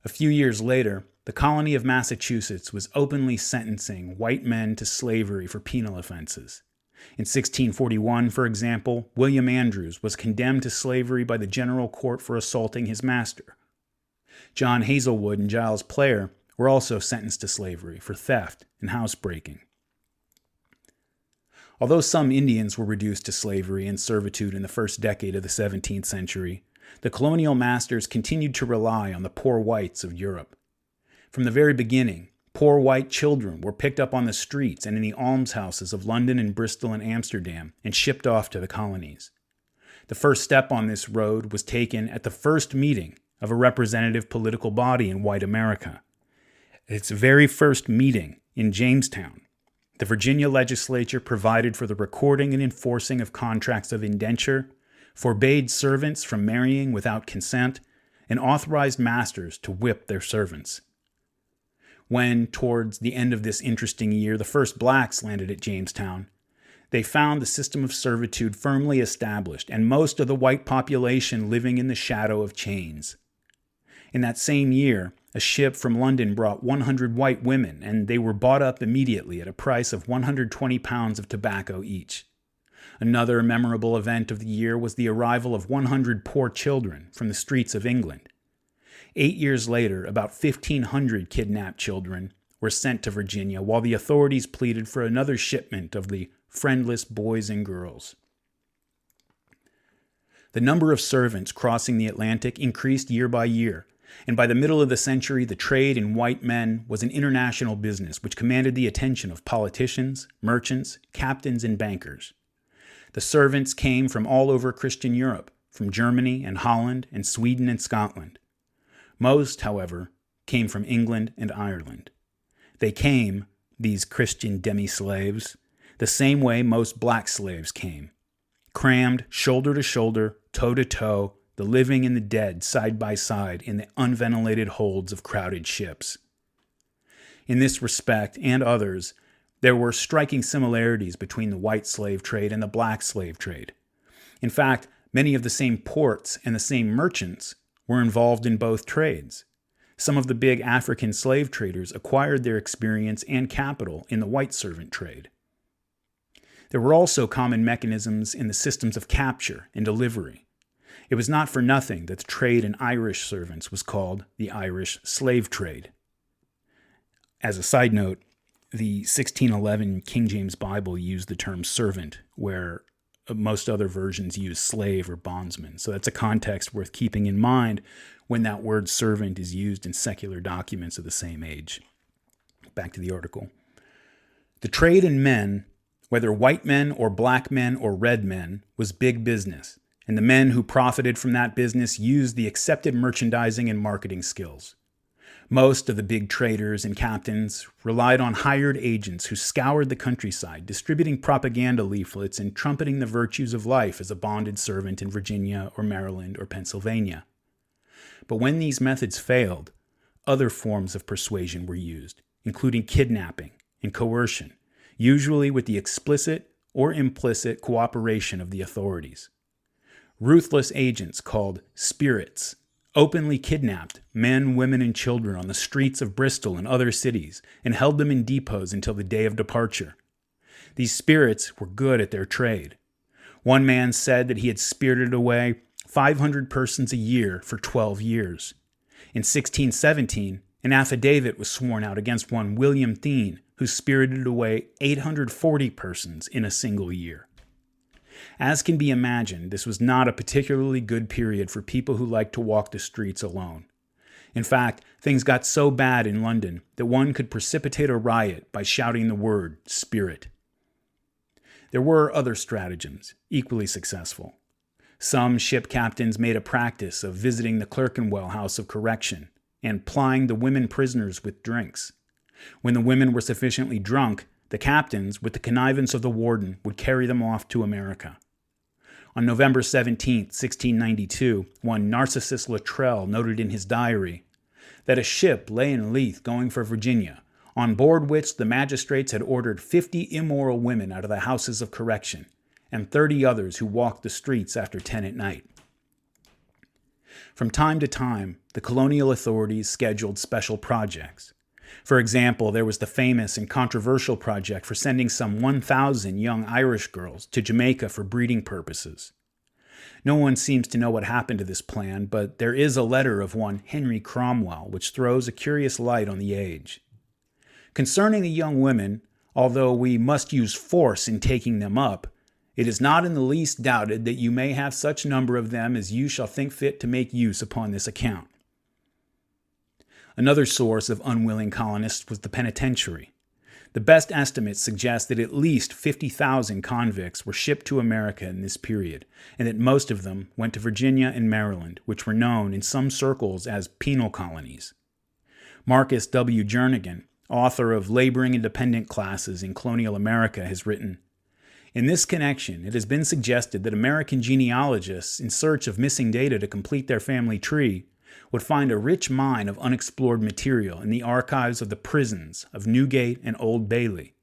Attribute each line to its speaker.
Speaker 1: A few years later, the colony of Massachusetts was openly sentencing white men to slavery for penal offenses. In 1641, for example, William Andrews was condemned to slavery by the General Court for assaulting his master. John Hazelwood and Giles Player were also sentenced to slavery for theft and housebreaking. Although some Indians were reduced to slavery and servitude in the first decade of the 17th century, the colonial masters continued to rely on the poor whites of Europe. From the very beginning, poor white children were picked up on the streets and in the almshouses of London and Bristol and Amsterdam and shipped off to the colonies. The first step on this road was taken at the first meeting of a representative political body in white America. At its very first meeting in Jamestown, the Virginia legislature provided for the recording and enforcing of contracts of indenture, forbade servants from marrying without consent, and authorized masters to whip their servants. When, towards the end of this interesting year, the first blacks landed at Jamestown, they found the system of servitude firmly established and most of the white population living in the shadow of chains. In that same year, a ship from London brought 100 white women, and they were bought up immediately at a price of 120 pounds of tobacco each. Another memorable event of the year was the arrival of 100 poor children from the streets of England. 8 years later, about 1,500 kidnapped children were sent to Virginia, while the authorities pleaded for another shipment of the friendless boys and girls. The number of servants crossing the Atlantic increased year by year, and by the middle of the century, the trade in white men was an international business which commanded the attention of politicians, merchants, captains, and bankers. The servants came from all over Christian Europe, from Germany and Holland and Sweden and Scotland. Most, however, came from England and Ireland. They came, these Christian demi-slaves, the same way most black slaves came, crammed shoulder to shoulder, toe to toe, the living and the dead side by side in the unventilated holds of crowded ships. In this respect, and others, there were striking similarities between the white slave trade and the black slave trade. In fact, many of the same ports and the same merchants were involved in both trades. Some of the big African slave traders acquired their experience and capital in the white servant trade. There were also common mechanisms in the systems of capture and delivery. It was not for nothing that the trade in Irish servants was called the Irish slave trade. As a side note, the 1611 King James Bible used the term servant, where most other versions use slave or bondsman. So that's a context worth keeping in mind when that word servant is used in secular documents of the same age. Back to the article. The trade in men, whether white men or black men or red men, was big business, and the men who profited from that business used the accepted merchandising and marketing skills. Most of the big traders and captains relied on hired agents who scoured the countryside, distributing propaganda leaflets and trumpeting the virtues of life as a bonded servant in Virginia or Maryland or Pennsylvania. But when these methods failed, other forms of persuasion were used, including kidnapping and coercion, usually with the explicit or implicit cooperation of the authorities. Ruthless agents called spirits openly kidnapped men, women, and children on the streets of Bristol and other cities and held them in depots until the day of departure. These spirits were good at their trade. One man said that he had spirited away 500 persons a year for 12 years. In 1617, an affidavit was sworn out against one William Thien, who spirited away 840 persons in a single year. As can be imagined, this was not a particularly good period for people who liked to walk the streets alone. In fact, things got so bad in London that one could precipitate a riot by shouting the word spirit. There were other stratagems, equally successful. Some ship captains made a practice of visiting the Clerkenwell House of Correction and plying the women prisoners with drinks. When the women were sufficiently drunk, the captains, with the connivance of the warden, would carry them off to America. On November 17, 1692, one Narcissus Luttrell noted in his diary that a ship lay in Leith going for Virginia, on board which the magistrates had ordered 50 immoral women out of the houses of correction, and 30 others who walked the streets after 10 at night. From time to time, the colonial authorities scheduled special projects. For example, there was the famous and controversial project for sending some 1,000 young Irish girls to Jamaica for breeding purposes. No one seems to know what happened to this plan, but there is a letter of one Henry Cromwell which throws a curious light on the age. Concerning the young women, although we must use force in taking them up, it is not in the least doubted that you may have such number of them as you shall think fit to make use upon this account. Another source of unwilling colonists was the penitentiary. The best estimates suggest that at least 50,000 convicts were shipped to America in this period, and that most of them went to Virginia and Maryland, which were known in some circles as penal colonies. Marcus W. Jernigan, author of Laboring and Dependent Classes in Colonial America, has written, "In this connection, it has been suggested that American genealogists, in search of missing data to complete their family tree, would find a rich mine of unexplored material in the archives of the prisons of Newgate and Old Bailey,